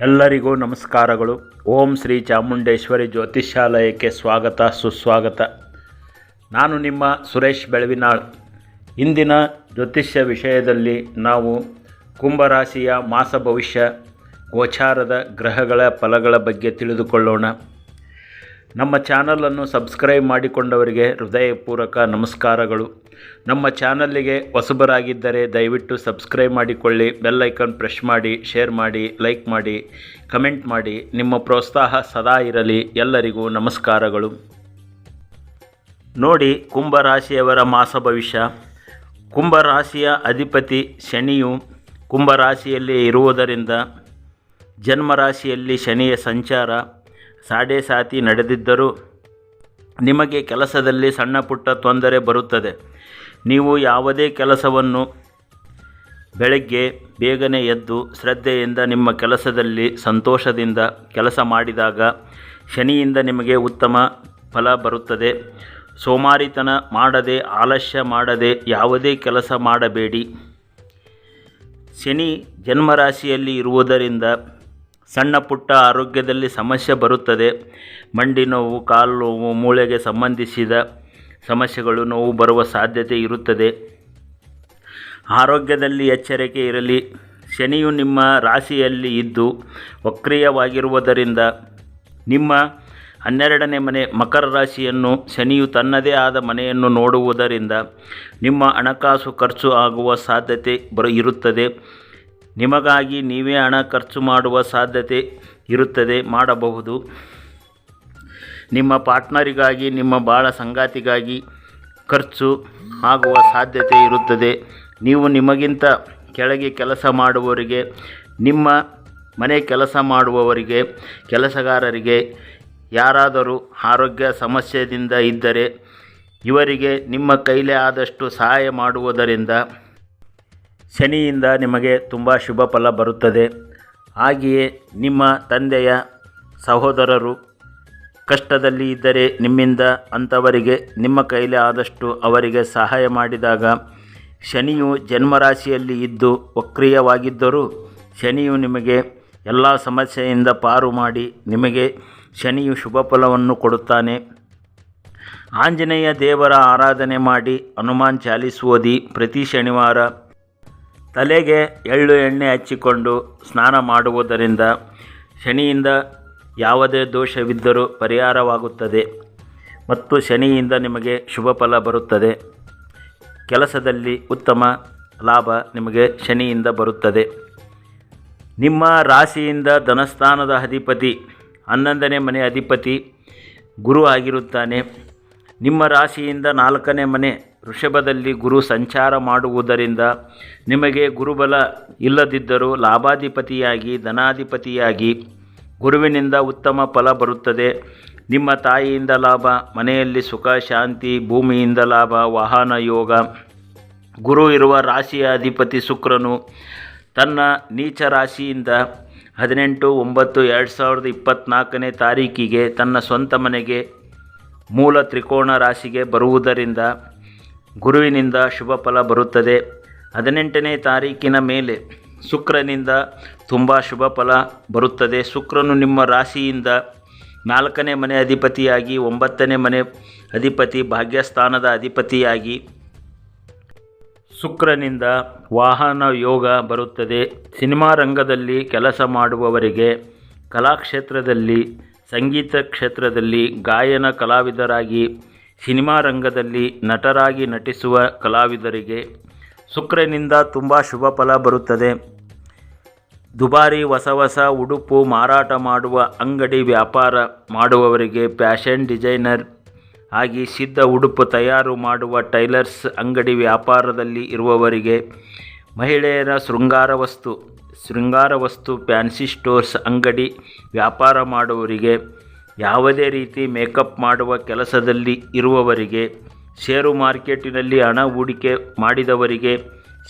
ಎಲ್ಲರಿಗೂ ನಮಸ್ಕಾರಗಳು. ಓಂ ಶ್ರೀ ಚಾಮುಂಡೇಶ್ವರಿ ಜ್ಯೋತಿಷ್ಯಾಲಯಕ್ಕೆ ಸ್ವಾಗತ ಸುಸ್ವಾಗತ. ನಾನು ನಿಮ್ಮ ಸುರೇಶ್ ಬೆಳವಿನಾಳ್. ಇಂದಿನ ಜ್ಯೋತಿಷ್ಯ ವಿಷಯದಲ್ಲಿ ನಾವು ಕುಂಭರಾಶಿಯ ಮಾಸ ಭವಿಷ್ಯ ಗೋಚಾರದ ಗ್ರಹಗಳ ಫಲಗಳ ಬಗ್ಗೆ ತಿಳಿದುಕೊಳ್ಳೋಣ. ನಮ್ಮ ಚಾನಲನ್ನು ಸಬ್ಸ್ಕ್ರೈಬ್ ಮಾಡಿಕೊಂಡವರಿಗೆ ಹೃದಯಪೂರ್ವಕ ನಮಸ್ಕಾರಗಳು. ನಮ್ಮ ಚಾನಲ್ಲಿಗೆ ಹೊಸಬರಾಗಿದ್ದರೆ ದಯವಿಟ್ಟು ಸಬ್ಸ್ಕ್ರೈಬ್ ಮಾಡಿಕೊಳ್ಳಿ, ಬೆಲ್ ಐಕಾನ್ ಪ್ರೆಸ್ ಮಾಡಿ, ಶೇರ್ ಮಾಡಿ, ಲೈಕ್ ಮಾಡಿ, ಕಮೆಂಟ್ ಮಾಡಿ. ನಿಮ್ಮ ಪ್ರೋತ್ಸಾಹ ಸದಾ ಇರಲಿ. ಎಲ್ಲರಿಗೂ ನಮಸ್ಕಾರಗಳು. ನೋಡಿ, ಕುಂಭರಾಶಿಯವರ ಮಾಸ ಭವಿಷ್ಯ. ಕುಂಭರಾಶಿಯ ಅಧಿಪತಿ ಶನಿಯು ಕುಂಭರಾಶಿಯಲ್ಲಿ ಇರುವುದರಿಂದ ಜನ್ಮರಾಶಿಯಲ್ಲಿ ಶನಿಯ ಸಂಚಾರ ಸಾಡೆ ಸಾತಿ ನಡೆದಿದ್ದರೂ ನಿಮಗೆ ಕೆಲಸದಲ್ಲಿ ಸಣ್ಣ ಪುಟ್ಟ ತೊಂದರೆ ಬರುತ್ತದೆ. ನೀವು ಯಾವುದೇ ಕೆಲಸವನ್ನು ಬೆಳಗ್ಗೆ ಬೇಗನೆ ಎದ್ದು ಶ್ರದ್ಧೆಯಿಂದ ನಿಮ್ಮ ಕೆಲಸದಲ್ಲಿ ಸಂತೋಷದಿಂದ ಕೆಲಸ ಮಾಡಿದಾಗ ಶನಿಯಿಂದ ನಿಮಗೆ ಉತ್ತಮ ಫಲ ಬರುತ್ತದೆ. ಸೋಮಾರಿತನ ಮಾಡದೆ, ಆಲಸ್ಯ ಮಾಡದೆ ಯಾವುದೇ ಕೆಲಸ ಮಾಡಬೇಡಿ. ಶನಿ ಜನ್ಮರಾಶಿಯಲ್ಲಿ ಇರುವುದರಿಂದ ಸಣ್ಣ ಪುಟ್ಟ ಆರೋಗ್ಯದಲ್ಲಿ ಸಮಸ್ಯೆ ಬರುತ್ತದೆ. ಮಂಡಿ ನೋವು, ಕಾಲು ನೋವು, ಮೂಳೆಗೆ ಸಂಬಂಧಿಸಿದ ಸಮಸ್ಯೆಗಳು, ನೋವು ಬರುವ ಸಾಧ್ಯತೆ ಇರುತ್ತದೆ. ಆರೋಗ್ಯದಲ್ಲಿ ಎಚ್ಚರಿಕೆ ಇರಲಿ. ಶನಿಯು ನಿಮ್ಮ ರಾಶಿಯಲ್ಲಿ ಇದ್ದು ವಕ್ರೀಯವಾಗಿರುವುದರಿಂದ ನಿಮ್ಮ 12ನೇ ಮನೆ ಮಕರ ರಾಶಿಯನ್ನು ಶನಿಯು ತನ್ನದೇ ಆದ ಮನೆಯನ್ನು ನೋಡುವುದರಿಂದ ನಿಮ್ಮ ಹಣಕಾಸು ಖರ್ಚು ಆಗುವ ಸಾಧ್ಯತೆ ಇರುತ್ತದೆ. ನಿಮಗಾಗಿ ನೀವೇ ಹಣ ಖರ್ಚು ಮಾಡುವ ಸಾಧ್ಯತೆ ಇರುತ್ತದೆ, ಮಾಡಬಹುದು. ನಿಮ್ಮ ಪಾರ್ಟ್ನರಿಗಾಗಿ, ನಿಮ್ಮ ಬಾಳ ಸಂಗಾತಿಗಾಗಿ ಖರ್ಚು ಆಗುವ ಸಾಧ್ಯತೆ ಇರುತ್ತದೆ. ನೀವು ನಿಮಗಿಂತ ಕೆಳಗೆ ಕೆಲಸ ಮಾಡುವವರಿಗೆ, ನಿಮ್ಮ ಮನೆ ಕೆಲಸ ಮಾಡುವವರಿಗೆ, ಕೆಲಸಗಾರರಿಗೆ ಯಾರಾದರೂ ಆರೋಗ್ಯ ಸಮಸ್ಯೆಯಿಂದ ಇದ್ದರೆ ಇವರಿಗೆ ನಿಮ್ಮ ಕೈಲೇ ಆದಷ್ಟು ಸಹಾಯ ಮಾಡುವುದರಿಂದ ಶನಿಯಿಂದ ನಿಮಗೆ ತುಂಬ ಶುಭ ಫಲ ಬರುತ್ತದೆ. ಹಾಗೆಯೇ ನಿಮ್ಮ ತಂದೆಯ ಸಹೋದರರು ಕಷ್ಟದಲ್ಲಿ ಇದ್ದರೆ ನಿಮ್ಮಿಂದ ಅಂಥವರಿಗೆ ನಿಮ್ಮ ಕೈಲೇ ಆದಷ್ಟು ಅವರಿಗೆ ಸಹಾಯ ಮಾಡಿದಾಗ ಶನಿಯು ಜನ್ಮರಾಶಿಯಲ್ಲಿ ಇದ್ದು ವಕ್ರೀಯವಾಗಿದ್ದರೂ ಶನಿಯು ನಿಮಗೆ ಎಲ್ಲ ಸಮಸ್ಯೆಯಿಂದ ಪಾರು ಮಾಡಿ ನಿಮಗೆ ಶನಿಯು ಶುಭ ಫಲವನ್ನು ಕೊಡುತ್ತಾನೆ. ಆಂಜನೇಯ ದೇವರ ಆರಾಧನೆ ಮಾಡಿ, ಹನುಮಾನ್ ಚಾಲೀಸ್ ಓದಿ, ಪ್ರತಿ ಶನಿವಾರ ತಲೆಗೆ ಎಳ್ಳು ಎಣ್ಣೆ ಹಚ್ಚಿಕೊಂಡು ಸ್ನಾನ ಮಾಡುವುದರಿಂದ ಶನಿಯಿಂದ ಯಾವುದೇ ದೋಷವಿದ್ದರೂ ಪರಿಹಾರವಾಗುತ್ತದೆ ಮತ್ತು ಶನಿಯಿಂದ ನಿಮಗೆ ಶುಭ ಫಲ ಬರುತ್ತದೆ. ಕೆಲಸದಲ್ಲಿ ಉತ್ತಮ ಲಾಭ ನಿಮಗೆ ಶನಿಯಿಂದ ಬರುತ್ತದೆ. ನಿಮ್ಮ ರಾಶಿಯಿಂದ ಧನಸ್ಥಾನದ ಅಧಿಪತಿ 11ನೇ ಮನೆ ಅಧಿಪತಿ ಗುರು ಆಗಿರುತ್ತಾನೆ. ನಿಮ್ಮ ರಾಶಿಯಿಂದ 4ನೇ ಮನೆ ವೃಷಭದಲ್ಲಿ ಗುರು ಸಂಚಾರ ಮಾಡುವುದರಿಂದ ನಿಮಗೆ ಗುರುಬಲ ಇಲ್ಲದಿದ್ದರೂ ಲಾಭಾಧಿಪತಿಯಾಗಿ, ಧನಾಧಿಪತಿಯಾಗಿ ಗುರುವಿನಿಂದ ಉತ್ತಮ ಫಲ ಬರುತ್ತದೆ. ನಿಮ್ಮ ತಾಯಿಯಿಂದ ಲಾಭ, ಮನೆಯಲ್ಲಿ ಸುಖ ಶಾಂತಿ, ಭೂಮಿಯಿಂದ ಲಾಭ, ವಾಹನ ಯೋಗ. ಗುರು ಇರುವ ರಾಶಿಯ ಅಧಿಪತಿ ಶುಕ್ರನು ತನ್ನ ನೀಚ ರಾಶಿಯಿಂದ 18/9/2024ನೇ ತಾರೀಕಿಗೆ ತನ್ನ ಸ್ವಂತ ಮನೆಗೆ ಮೂಲ ತ್ರಿಕೋಣ ರಾಶಿಗೆ ಬರುವುದರಿಂದ ಗುರುವಿನಿಂದ ಶುಭ ಫಲ ಬರುತ್ತದೆ. 18ನೇ ತಾರೀಕಿನ ಮೇಲೆ ಶುಕ್ರನಿಂದ ತುಂಬ ಶುಭ ಫಲ ಬರುತ್ತದೆ. ಶುಕ್ರನು ನಿಮ್ಮ ರಾಶಿಯಿಂದ 4ನೇ ಮನೆ ಅಧಿಪತಿಯಾಗಿ, 9ನೇ ಮನೆ ಅಧಿಪತಿ, ಭಾಗ್ಯಸ್ಥಾನದ ಅಧಿಪತಿಯಾಗಿ ಶುಕ್ರನಿಂದ ವಾಹನ ಯೋಗ ಬರುತ್ತದೆ. ಸಿನಿಮಾ ರಂಗದಲ್ಲಿ ಕೆಲಸ ಮಾಡುವವರಿಗೆ, ಕಲಾಕ್ಷೇತ್ರದಲ್ಲಿ, ಸಂಗೀತ ಕ್ಷೇತ್ರದಲ್ಲಿ, ಗಾಯನ ಕಲಾವಿದರಾಗಿ, ಸಿನಿಮಾ ರಂಗದಲ್ಲಿ ನಟರಾಗಿ ನಟಿಸುವ ಕಲಾವಿದರಿಗೆ ಶುಕ್ರನಿಂದ ತುಂಬ ಶುಭ ಫಲ ಬರುತ್ತದೆ. ದುಬಾರಿ ಹೊಸ ಉಡುಪು ಮಾರಾಟ ಮಾಡುವ ಅಂಗಡಿ ವ್ಯಾಪಾರ ಮಾಡುವವರಿಗೆ, ಫ್ಯಾಷನ್ ಡಿಸೈನರ್ ಆಗಿ ಸಿದ್ಧ ಉಡುಪು ತಯಾರು ಮಾಡುವ ಟೈಲರ್ಸ್ ಅಂಗಡಿ ವ್ಯಾಪಾರದಲ್ಲಿ ಇರುವವರಿಗೆ, ಮಹಿಳೆಯರ ಶೃಂಗಾರ ವಸ್ತು ಫ್ಯಾನ್ಸಿ ಸ್ಟೋರ್ಸ್ ಅಂಗಡಿ ವ್ಯಾಪಾರ ಮಾಡುವವರಿಗೆ, ಯಾವುದೇ ರೀತಿ ಮೇಕಪ್ ಮಾಡುವ ಕೆಲಸದಲ್ಲಿ ಇರುವವರಿಗೆ, ಷೇರು ಮಾರ್ಕೆಟಿನಲ್ಲಿ ಹಣ ಹೂಡಿಕೆ ಮಾಡಿದವರಿಗೆ,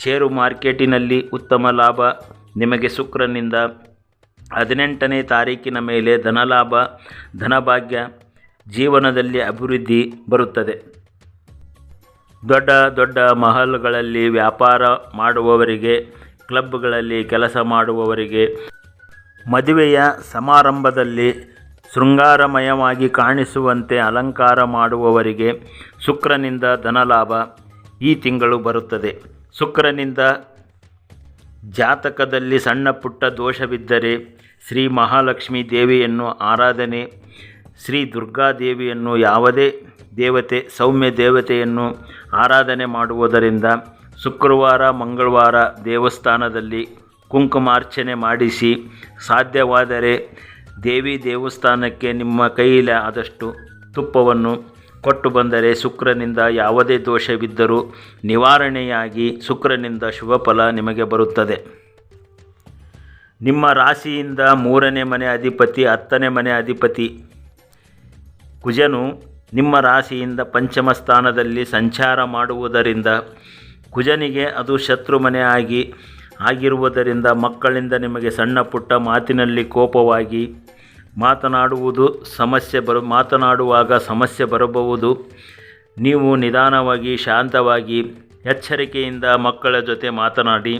ಷೇರು ಮಾರ್ಕೆಟಿನಲ್ಲಿ ಉತ್ತಮ ಲಾಭ ನಿಮಗೆ ಶುಕ್ರನಿಂದ 18ನೇ ತಾರೀಕಿನ ಮೇಲೆ ಧನಲಾಭ, ಧನಭಾಗ್ಯ, ಜೀವನದಲ್ಲಿ ಅಭಿವೃದ್ಧಿ ಬರುತ್ತದೆ. ದೊಡ್ಡ ದೊಡ್ಡ ಮಹಲ್ಗಳಲ್ಲಿ ವ್ಯಾಪಾರ ಮಾಡುವವರಿಗೆ, ಕ್ಲಬ್ಗಳಲ್ಲಿ ಕೆಲಸ ಮಾಡುವವರಿಗೆ, ಮದುವೆಯ ಸಮಾರಂಭದಲ್ಲಿ ಶೃಂಗಾರಮಯವಾಗಿ ಕಾಣಿಸುವಂತೆ ಅಲಂಕಾರ ಮಾಡುವವರಿಗೆ ಶುಕ್ರನಿಂದ ಧನಲಾಭ ಈ ತಿಂಗಳು ಬರುತ್ತದೆ. ಶುಕ್ರನಿಂದ ಜಾತಕದಲ್ಲಿ ಸಣ್ಣ ಪುಟ್ಟ ದೋಷವಿದ್ದರೆ ಶ್ರೀ ಮಹಾಲಕ್ಷ್ಮೀ ದೇವಿಯನ್ನು ಆರಾಧನೆ, ಶ್ರೀ ದುರ್ಗಾದೇವಿಯನ್ನು ಯಾವುದೇ ದೇವತೆ ಸೌಮ್ಯ ದೇವತೆಯನ್ನು ಆರಾಧನೆ ಮಾಡುವುದರಿಂದ ಶುಕ್ರವಾರ ಮಂಗಳವಾರ ದೇವಸ್ಥಾನದಲ್ಲಿ ಕುಂಕುಮಾರ್ಚನೆ ಮಾಡಿಸಿ, ಸಾಧ್ಯವಾದರೆ ದೇವಿ ದೇವಸ್ಥಾನಕ್ಕೆ ನಿಮ್ಮ ಕೈಯಲ್ಲಿ ಆದಷ್ಟು ತುಪ್ಪವನ್ನು ಕೊಟ್ಟು ಬಂದರೆ ಶುಕ್ರನಿಂದ ಯಾವುದೇ ದೋಷವಿದ್ದರೂ ನಿವಾರಣೆಯಾಗಿ ಶುಕ್ರನಿಂದ ಶುಭ ಫಲ ನಿಮಗೆ ಬರುತ್ತದೆ. ನಿಮ್ಮ ರಾಶಿಯಿಂದ 3ನೇ ಮನೆ ಅಧಿಪತಿ 10ನೇ ಮನೆ ಅಧಿಪತಿ ಕುಜನು ನಿಮ್ಮ ರಾಶಿಯಿಂದ ಪಂಚಮ ಸ್ಥಾನದಲ್ಲಿ ಸಂಚಾರ ಮಾಡುವುದರಿಂದ ಕುಜನಿಗೆ ಅದು ಶತ್ರು ಮನೆ ಆಗಿರುವುದರಿಂದ ಮಕ್ಕಳಿಂದ ನಿಮಗೆ ಸಣ್ಣ ಪುಟ್ಟ ಮಾತಿನಲ್ಲಿ ಕೋಪವಾಗಿ ಮಾತನಾಡುವಾಗ ಸಮಸ್ಯೆ ಬರಬಹುದು. ನೀವು ನಿಧಾನವಾಗಿ ಶಾಂತವಾಗಿ ಎಚ್ಚರಿಕೆಯಿಂದ ಮಕ್ಕಳ ಜೊತೆ ಮಾತನಾಡಿ.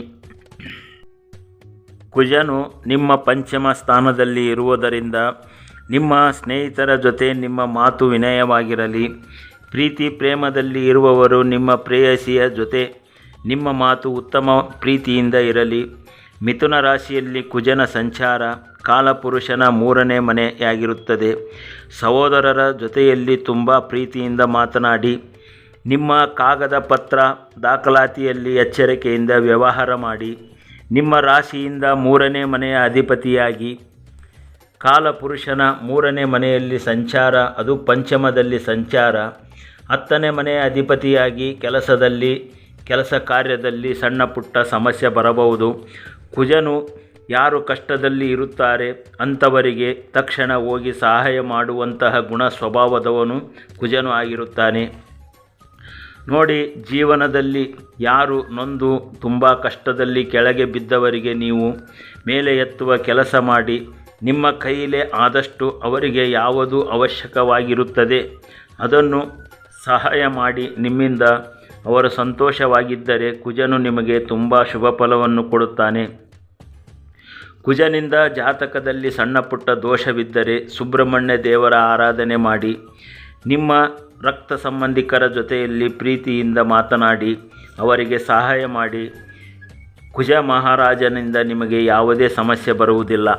ಕುಜನು ನಿಮ್ಮ ಪಂಚಮ ಸ್ಥಾನದಲ್ಲಿ ಇರುವುದರಿಂದ ನಿಮ್ಮ ಸ್ನೇಹಿತರ ಜೊತೆ ನಿಮ್ಮ ಮಾತು ವಿನಯವಾಗಿರಲಿ. ಪ್ರೀತಿ ಪ್ರೇಮದಲ್ಲಿ ಇರುವವರು ನಿಮ್ಮ ಪ್ರೇಯಸಿಯ ಜೊತೆ ನಿಮ್ಮ ಮಾತು ಉತ್ತಮ ಪ್ರೀತಿಯಿಂದ ಇರಲಿ. ಮಿಥುನ ರಾಶಿಯಲ್ಲಿ ಕುಜನ ಸಂಚಾರ ಕಾಲಪುರುಷನ 3ನೇ ಮನೆಯಾಗಿರುತ್ತದೆ. ಸಹೋದರರ ಜೊತೆಯಲ್ಲಿ ತುಂಬ ಪ್ರೀತಿಯಿಂದ ಮಾತನಾಡಿ. ನಿಮ್ಮ ಕಾಗದ ಪತ್ರ ದಾಖಲಾತಿಯಲ್ಲಿ ಎಚ್ಚರಿಕೆಯಿಂದ ವ್ಯವಹಾರ ಮಾಡಿ. ನಿಮ್ಮ ರಾಶಿಯಿಂದ 3ನೇ ಮನೆಯ ಅಧಿಪತಿಯಾಗಿ ಕಾಲಪುರುಷನ 3ನೇ ಮನೆಯಲ್ಲಿ ಸಂಚಾರ, ಅದು ಪಂಚಮದಲ್ಲಿ ಸಂಚಾರ. 10ನೇ ಮನೆಯ ಅಧಿಪತಿಯಾಗಿ ಕೆಲಸ ಕಾರ್ಯದಲ್ಲಿ ಸಣ್ಣ ಪುಟ್ಟ ಸಮಸ್ಯೆ ಬರಬಹುದು. ಕುಜನು ಯಾರು ಕಷ್ಟದಲ್ಲಿ ಇರುತ್ತಾರೆ ಅಂಥವರಿಗೆ ತಕ್ಷಣ ಹೋಗಿ ಸಹಾಯ ಮಾಡುವಂತಹ ಗುಣ ಸ್ವಭಾವದವನು ಕುಜನು ಆಗಿರುತ್ತಾನೆ. ನೋಡಿ, ಜೀವನದಲ್ಲಿ ಯಾರು ನೊಂದು ತುಂಬ ಕಷ್ಟದಲ್ಲಿ ಕೆಳಗೆ ಬಿದ್ದವರಿಗೆ ನೀವು ಮೇಲೆ ಎತ್ತುವ ಕೆಲಸ ಮಾಡಿ. ನಿಮ್ಮ ಕೈಲೇ ಆದಷ್ಟು ಅವರಿಗೆ ಯಾವುದು ಅವಶ್ಯಕವಾಗಿರುತ್ತದೆ ಅದನ್ನು ಸಹಾಯ ಮಾಡಿ. ನಿಮ್ಮಿಂದ ಅವರು ಸಂತೋಷವಾಗಿದ್ದರೆ ಕುಜನು ನಿಮಗೆ ತುಂಬ ಶುಭ ಫಲವನ್ನು ಕೊಡುತ್ತಾನೆ. ಕುಜನಿಂದ ಜಾತಕದಲ್ಲಿ ಸಣ್ಣ ಪುಟ್ಟ ದೋಷವಿದ್ದರೆ ಸುಬ್ರಹ್ಮಣ್ಯ ದೇವರ ಆರಾಧನೆ ಮಾಡಿ. ನಿಮ್ಮ ರಕ್ತ ಸಂಬಂಧಿಕರ ಜೊತೆಯಲ್ಲಿ ಪ್ರೀತಿಯಿಂದ ಮಾತನಾಡಿ ಅವರಿಗೆ ಸಹಾಯ ಮಾಡಿ. ಕುಜ ಮಹಾರಾಜನಿಂದ ನಿಮಗೆ ಯಾವುದೇ ಸಮಸ್ಯೆ ಬರುವುದಿಲ್ಲ.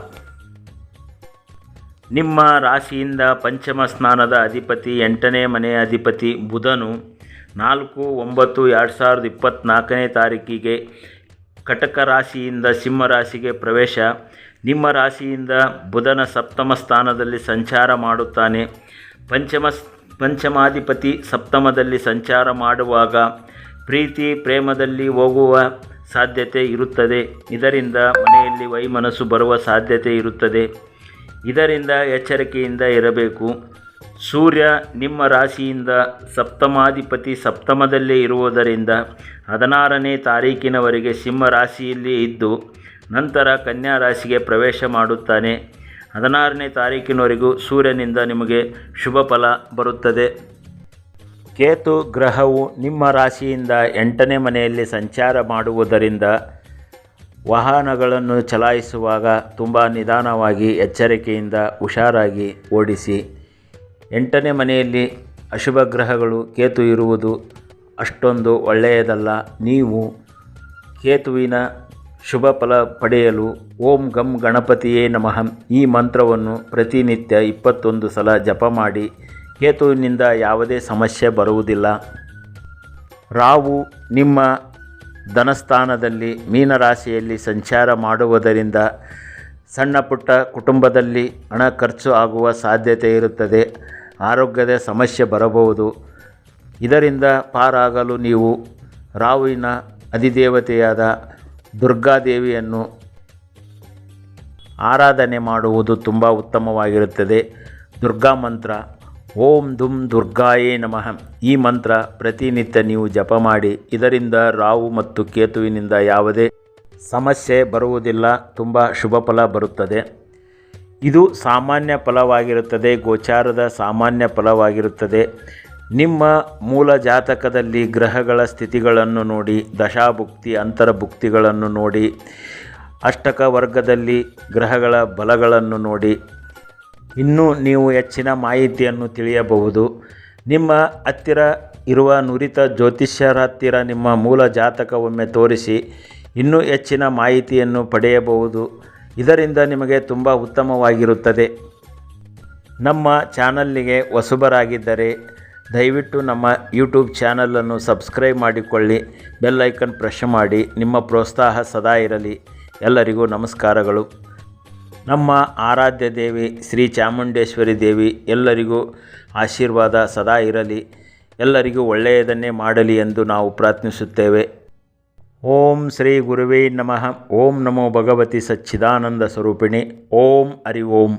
ನಿಮ್ಮ ರಾಶಿಯಿಂದ ಪಂಚಮ ಸ್ಥಾನದ ಅಧಿಪತಿ 8ನೇ ಮನೆಯ ಅಧಿಪತಿ ಬುಧನು 4/9/2024ನೇ ತಾರೀಕಿಗೆ ಕಟಕ ರಾಶಿಯಿಂದ ಸಿಂಹ ರಾಶಿಗೆ ಪ್ರವೇಶ. ನಿಮ್ಮ ರಾಶಿಯಿಂದ ಬುಧನ ಸಪ್ತಮ ಸ್ಥಾನದಲ್ಲಿ ಸಂಚಾರ ಮಾಡುತ್ತಾನೆ. ಪಂಚಮಾಧಿಪತಿ ಸಪ್ತಮದಲ್ಲಿ ಸಂಚಾರ ಮಾಡುವಾಗ ಪ್ರೀತಿ ಪ್ರೇಮದಲ್ಲಿ ಹೋಗುವ ಸಾಧ್ಯತೆ ಇರುತ್ತದೆ. ಇದರಿಂದ ಮನೆಯಲ್ಲಿ ವೈಮನಸ್ಸು ಬರುವ ಸಾಧ್ಯತೆ ಇರುತ್ತದೆ. ಇದರಿಂದ ಎಚ್ಚರಿಕೆಯಿಂದ ಇರಬೇಕು. ಸೂರ್ಯ ನಿಮ್ಮ ರಾಶಿಯಿಂದ ಸಪ್ತಮಾಧಿಪತಿ ಸಪ್ತಮದಲ್ಲೇ ಇರುವುದರಿಂದ 16ನೇ ತಾರೀಕಿನವರೆಗೆ ಸಿಂಹ ರಾಶಿಯಲ್ಲಿ ಇದ್ದು ನಂತರ ಕನ್ಯಾ ರಾಶಿಗೆ ಪ್ರವೇಶ ಮಾಡುತ್ತಾನೆ. 16ನೇ ತಾರೀಕಿನವರೆಗೂ ಸೂರ್ಯನಿಂದ ನಿಮಗೆ ಶುಭ ಫಲ ಬರುತ್ತದೆ. ಕೇತು ಗ್ರಹವು ನಿಮ್ಮ ರಾಶಿಯಿಂದ 8ನೇ ಮನೆಯಲ್ಲಿ ಸಂಚಾರ ಮಾಡುವುದರಿಂದ ವಾಹನಗಳನ್ನು ಚಲಾಯಿಸುವಾಗ ತುಂಬ ನಿಧಾನವಾಗಿ ಎಚ್ಚರಿಕೆಯಿಂದ ಹುಷಾರಾಗಿ ಓಡಿಸಿ. 8ನೇ ಮನೆಯಲ್ಲಿ ಅಶುಭ ಗ್ರಹಗಳು ಕೇತು ಇರುವುದು ಅಷ್ಟೊಂದು ಒಳ್ಳೆಯದಲ್ಲ. ನೀವು ಕೇತುವಿನ ಶುಭ ಫಲ ಪಡೆಯಲು ಓಂ ಗಂ ಗಣಪತಿಯೇ ನಮಃ ಈ ಮಂತ್ರವನ್ನು ಪ್ರತಿನಿತ್ಯ 21 ಸಲ ಜಪ ಮಾಡಿ. ಕೇತುವಿನಿಂದ ಯಾವುದೇ ಸಮಸ್ಯೆ ಬರುವುದಿಲ್ಲ. ರಾಹು ನಿಮ್ಮ ಧನಸ್ಥಾನದಲ್ಲಿ ಮೀನರಾಶಿಯಲ್ಲಿ ಸಂಚಾರ ಮಾಡುವುದರಿಂದ ಸಣ್ಣ ಪುಟ್ಟ ಕುಟುಂಬದಲ್ಲಿ ಹಣ ಖರ್ಚು ಆಗುವ ಸಾಧ್ಯತೆ ಇರುತ್ತದೆ. ಆರೋಗ್ಯದ ಸಮಸ್ಯೆ ಬರಬಹುದು. ಇದರಿಂದ ಪಾರಾಗಲು ನೀವು ರಾಹುವಿನ ಅಧಿದೇವತೆಯಾದ ದುರ್ಗಾದೇವಿಯನ್ನು ಆರಾಧನೆ ಮಾಡುವುದು ತುಂಬ ಉತ್ತಮವಾಗಿರುತ್ತದೆ. ದುರ್ಗಾ ಮಂತ್ರ ಓಂ ದುಂ ದುರ್ಗಾಯೇ ನಮಃ ಈ ಮಂತ್ರ ಪ್ರತಿನಿತ್ಯ ನೀವು ಜಪ ಮಾಡಿ. ಇದರಿಂದ ರಾಹು ಮತ್ತು ಕೇತುವಿನಿಂದ ಯಾವುದೇ ಸಮಸ್ಯೆ ಬರುವುದಿಲ್ಲ. ತುಂಬ ಶುಭ ಫಲ ಬರುತ್ತದೆ. ಇದು ಸಾಮಾನ್ಯ ಫಲವಾಗಿರುತ್ತದೆ. ಗೋಚಾರದ ಸಾಮಾನ್ಯ ಫಲವಾಗಿರುತ್ತದೆ. ನಿಮ್ಮ ಮೂಲ ಜಾತಕದಲ್ಲಿ ಗ್ರಹಗಳ ಸ್ಥಿತಿಗಳನ್ನು ನೋಡಿ, ದಶಾಭುಕ್ತಿ ಅಂತರಭುಕ್ತಿಗಳನ್ನು ನೋಡಿ ಅಷ್ಟಕ ವರ್ಗದಲ್ಲಿ ಗ್ರಹಗಳ ಬಲಗಳನ್ನು ನೋಡಿ ಇನ್ನೂ ನೀವು ಹೆಚ್ಚಿನ ಮಾಹಿತಿಯನ್ನು ತಿಳಿಯಬಹುದು. ನಿಮ್ಮ ಹತ್ತಿರ ಇರುವ ನುರಿತ ಜ್ಯೋತಿಷ್ಯರ ಹತ್ತಿರ ನಿಮ್ಮ ಮೂಲ ಜಾತಕ ಒಮ್ಮೆ ತೋರಿಸಿ ಇನ್ನೂ ಹೆಚ್ಚಿನ ಮಾಹಿತಿಯನ್ನು ಪಡೆಯಬಹುದು. ಇದರಿಂದ ನಿಮಗೆ ತುಂಬ ಉತ್ತಮವಾಗಿರುತ್ತದೆ. ನಮ್ಮ ಚಾನಲ್ಲಿಗೆ ಹೊಸಬರಾಗಿದ್ದರೆ ದಯವಿಟ್ಟು ನಮ್ಮ ಯೂಟ್ಯೂಬ್ ಚಾನಲನ್ನು ಸಬ್ಸ್ಕ್ರೈಬ್ ಮಾಡಿಕೊಳ್ಳಿ, ಬೆಲ್ ಐಕನ್ ಪ್ರೆಸ್ ಮಾಡಿ. ನಿಮ್ಮ ಪ್ರೋತ್ಸಾಹ ಸದಾ ಇರಲಿ. ಎಲ್ಲರಿಗೂ ನಮಸ್ಕಾರಗಳು. ನಮ್ಮ ಆರಾಧ್ಯ ದೇವಿ ಶ್ರೀ ಚಾಮುಂಡೇಶ್ವರಿ ದೇವಿ ಎಲ್ಲರಿಗೂ ಆಶೀರ್ವಾದ ಸದಾ ಇರಲಿ, ಎಲ್ಲರಿಗೂ ಒಳ್ಳೆಯದನ್ನೇ ಮಾಡಲಿ ಎಂದು ನಾವು ಪ್ರಾರ್ಥಿಸುತ್ತೇವೆ. ಓಂ ಶ್ರೀ ಗುರುವೇ ನಮಃ. ಓಂ ನಮೋ ಭಗವತಿ ಸಚ್ಚಿದಾನಂದ ಸ್ವರೂಪಿಣಿ. ಓಂ ಹರಿ ಓಂ.